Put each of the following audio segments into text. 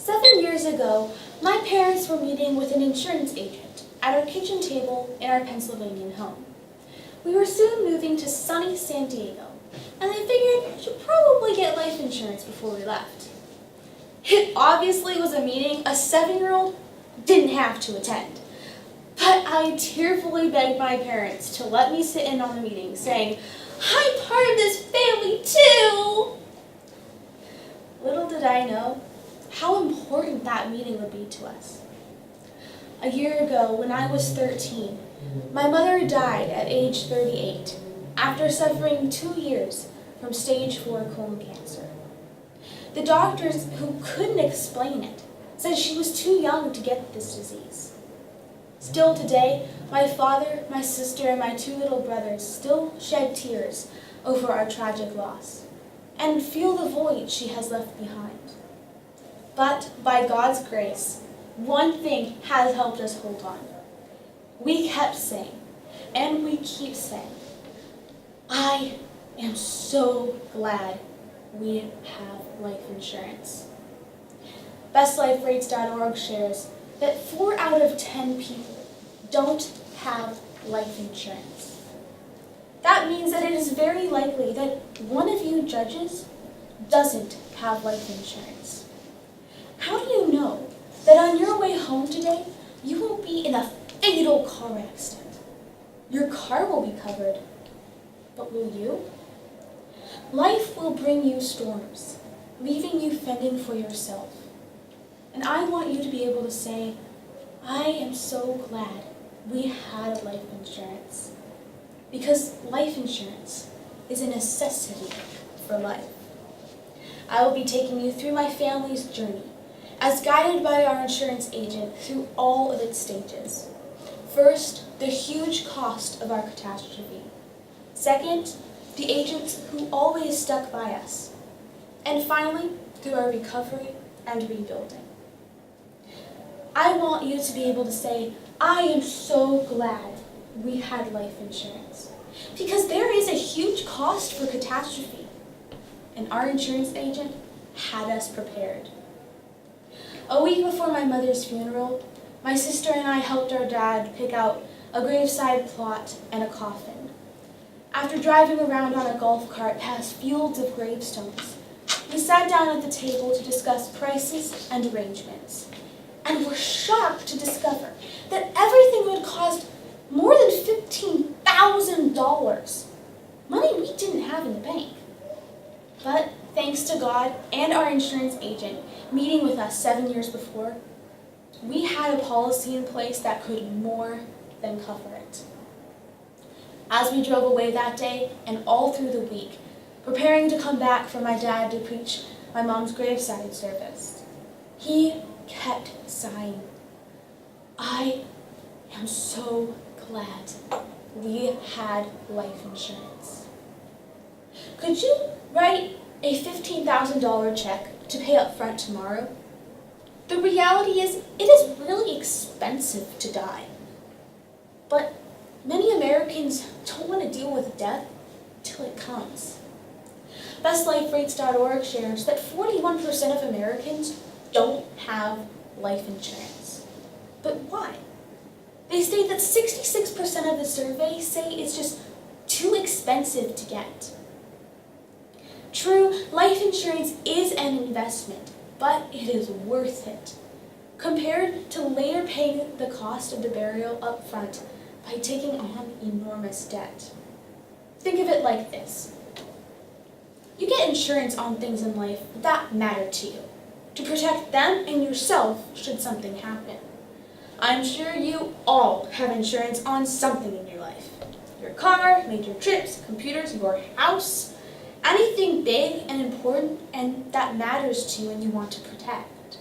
7 years ago, my parents were meeting with an insurance agent at our kitchen table in our Pennsylvania home. We were soon moving to sunny San Diego, and they figured we should probably get life insurance before we left. It obviously was a meeting a 7-year-old didn't have to attend, but I tearfully begged my parents to let me sit in on the meeting, saying, "I'm part of this family too!" Little did I know how important that meeting would be to us. A year ago, when I was 13, my mother died at age 38 after suffering 2 years from stage 4 colon cancer. The doctors, who couldn't explain it, said she was too young to get this disease. Still today, my father, my sister, and my 2 little brothers still shed tears over our tragic loss and feel the void she has left behind. But by God's grace, one thing has helped us hold on. We kept saying, and we keep saying, I am so glad we have life insurance. BestLifeRates.org shares that 4 out of 10 people don't have life insurance. That means that it is very likely that one of you judges doesn't have life insurance. How do you know that on your way home today, you won't be in a fatal car accident? Your car will be covered, but will you? Life will bring you storms, leaving you fending for yourself. And I want you to be able to say, I am so glad we had life insurance. Because life insurance is a necessity for life. I will be taking you through my family's journey, as guided by our insurance agent through all of its stages. First, the huge cost of our catastrophe. Second, the agents who always stuck by us. And finally, through our recovery and rebuilding. I want you to be able to say, I am so glad we had life insurance. Because there is a huge cost for catastrophe, and our insurance agent had us prepared. A week before my mother's funeral, my sister and I helped our dad pick out a graveside plot and a coffin. After driving around on a golf cart past fields of gravestones, we sat down at the table to discuss prices and arrangements, and were shocked to discover that everything would cost more than $15,000, money we didn't have in the bank. But thanks to God and our insurance agent meeting with us 7 years before, we had a policy in place that could more than cover it. As we drove away that day and all through the week, preparing to come back for my dad to preach my mom's graveside service, he kept sighing, I am so glad we had life insurance. Could you write a $15,000 check to pay up front tomorrow? The reality is, it is really expensive to die. But many Americans don't want to deal with death till it comes. BestLifeRates.org shares that 41% of Americans don't have life insurance. But why? They state that 66% of the survey say it's just too expensive to get. True, life insurance is an investment, but it is worth it, compared to later paying the cost of the burial up front by taking on enormous debt. Think of it like this. You get insurance on things in life that matter to you, to protect them and yourself should something happen. I'm sure you all have insurance on something in your life. Your car, major trips, computers, your house, anything big and important and that matters to you and you want to protect.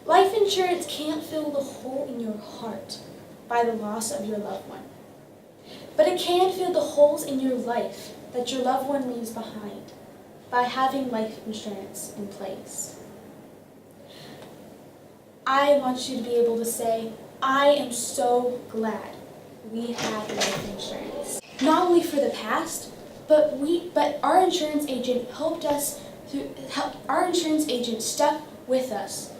Life insurance can't fill the hole in your heart by the loss of your loved one, but it can fill the holes in your life that your loved one leaves behind by having life insurance in place. I want you to be able to say, I am so glad we had life insurance. Not only for the past, but our insurance agent our insurance agent stuck with us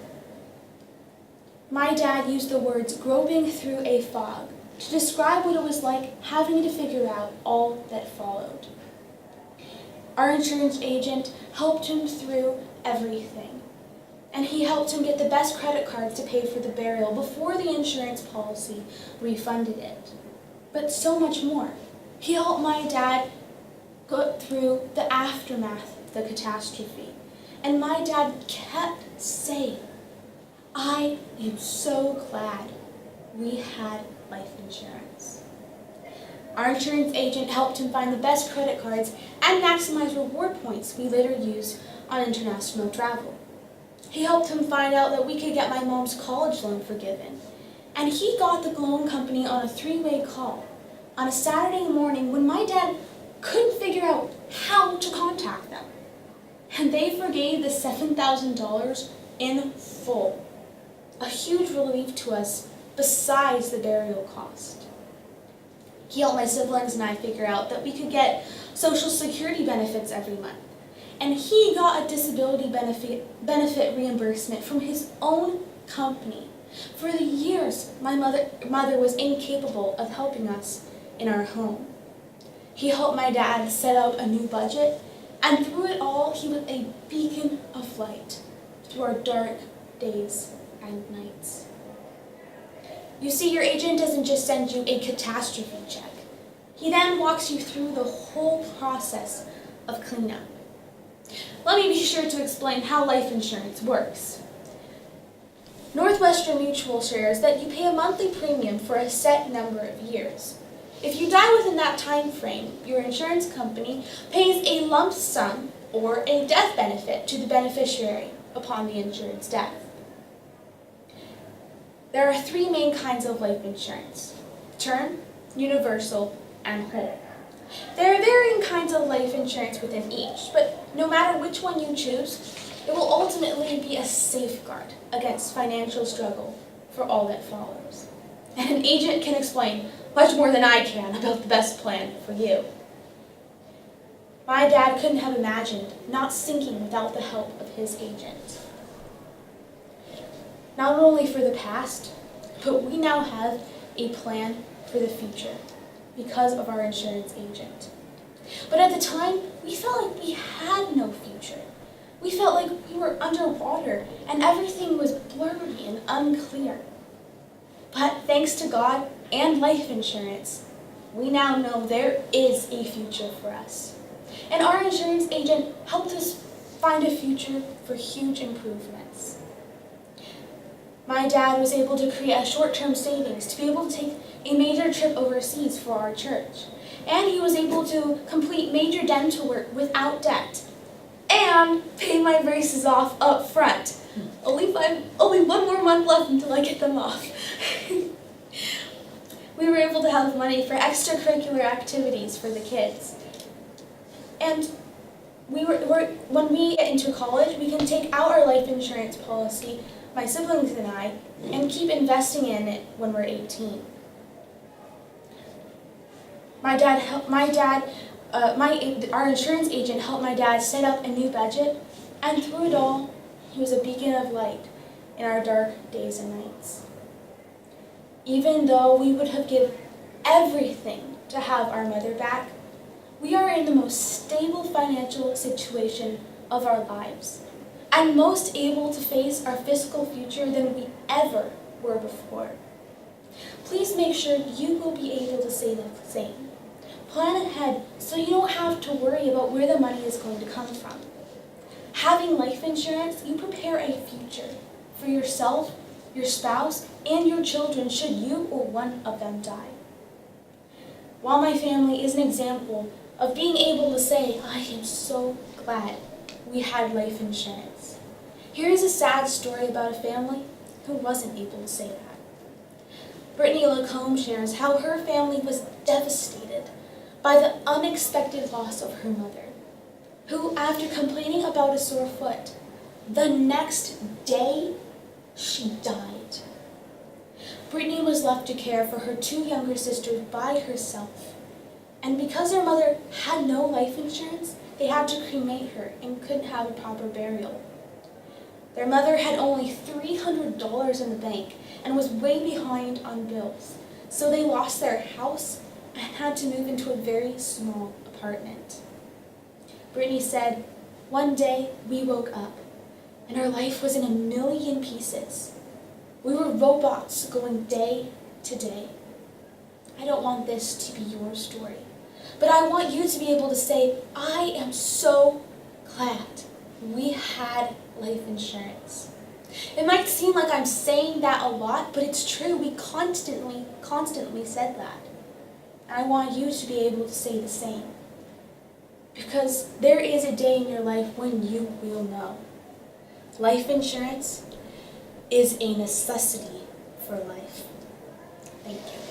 my dad used the words groping through a fog to describe what it was like having to figure out all that followed. Our insurance agent helped him through everything, and he helped him get the best credit cards to pay for the burial before the insurance policy refunded it. But so much more. He helped my dad go through the aftermath of the catastrophe, and my dad kept saying, "I am so glad we had life insurance." Our insurance agent helped him find the best credit cards and maximize reward points we later used on international travel. He helped him find out that we could get my mom's college loan forgiven, and he got the loan company on a three-way call on a Saturday morning when my dad couldn't figure out how to contact them. And they forgave the $7,000 in full, a huge relief to us besides the burial cost. He helped my siblings and I figure out that we could get Social Security benefits every month. And he got a disability benefit reimbursement from his own company for the years my mother was incapable of helping us in our home. He helped my dad set up a new budget, and through it all, he was a beacon of light through our dark days and nights. You see, your agent doesn't just send you a catastrophe check. He then walks you through the whole process of cleanup. Let me be sure to explain how life insurance works. Northwestern Mutual shares that you pay a monthly premium for a set number of years. If you die within that time frame, your insurance company pays a lump sum or a death benefit to the beneficiary upon the insured's death. There are three main kinds of life insurance: term, universal, and whole. There are varying kinds of life insurance within each, but no matter which one you choose, it will ultimately be a safeguard against financial struggle for all that follows. And an agent can explain much more than I can about the best plan for you. My dad couldn't have imagined not sinking without the help of his agent. Not only for the past, but we now have a plan for the future because of our insurance agent. But at the time, we felt like we had no future. We felt like we were underwater and everything was blurry and unclear. But thanks to God and life insurance, we now know there is a future for us. And our insurance agent helped us find a future for huge improvements. My dad was able to create a short-term savings to be able to take a major trip overseas for our church. And he was able to complete major dental work without debt and pay my braces off up front. Only one more month left until I get them off. We were able to have money for extracurricular activities for the kids. And when we get into college, we can take out our life insurance policy, my siblings and I, and keep investing in it when we're 18. Our insurance agent helped my dad set up a new budget, and through it all, he was a beacon of light in our dark days and nights. Even though we would have given everything to have our mother back, we are in the most stable financial situation of our lives, and most able to face our fiscal future than we ever were before. Please make sure you will be able to say the same. Plan ahead so you don't have to worry about where the money is going to come from. Having life insurance, you prepare a future for yourself, your spouse, and your children should you or one of them die. While my family is an example of being able to say, I am so glad we had life insurance, here is a sad story about a family who wasn't able to say that. Brittany Lacombe shares how her family was devastated by the unexpected loss of her mother, who, after complaining about a sore foot, the next day, she died. Brittany was left to care for her two younger sisters by herself, and because her mother had no life insurance, they had to cremate her and couldn't have a proper burial. Their mother had only $300 in the bank and was way behind on bills, so they lost their house and had to move into a very small apartment. Brittany said, "One day we woke up and our life was in a million pieces. We were robots going day to day." I don't want this to be your story, but I want you to be able to say, "I am so glad we had life insurance." It might seem like I'm saying that a lot, but it's true. We constantly said that. And I want you to be able to say the same. Because there is a day in your life when you will know. Life insurance is a necessity for life. Thank you.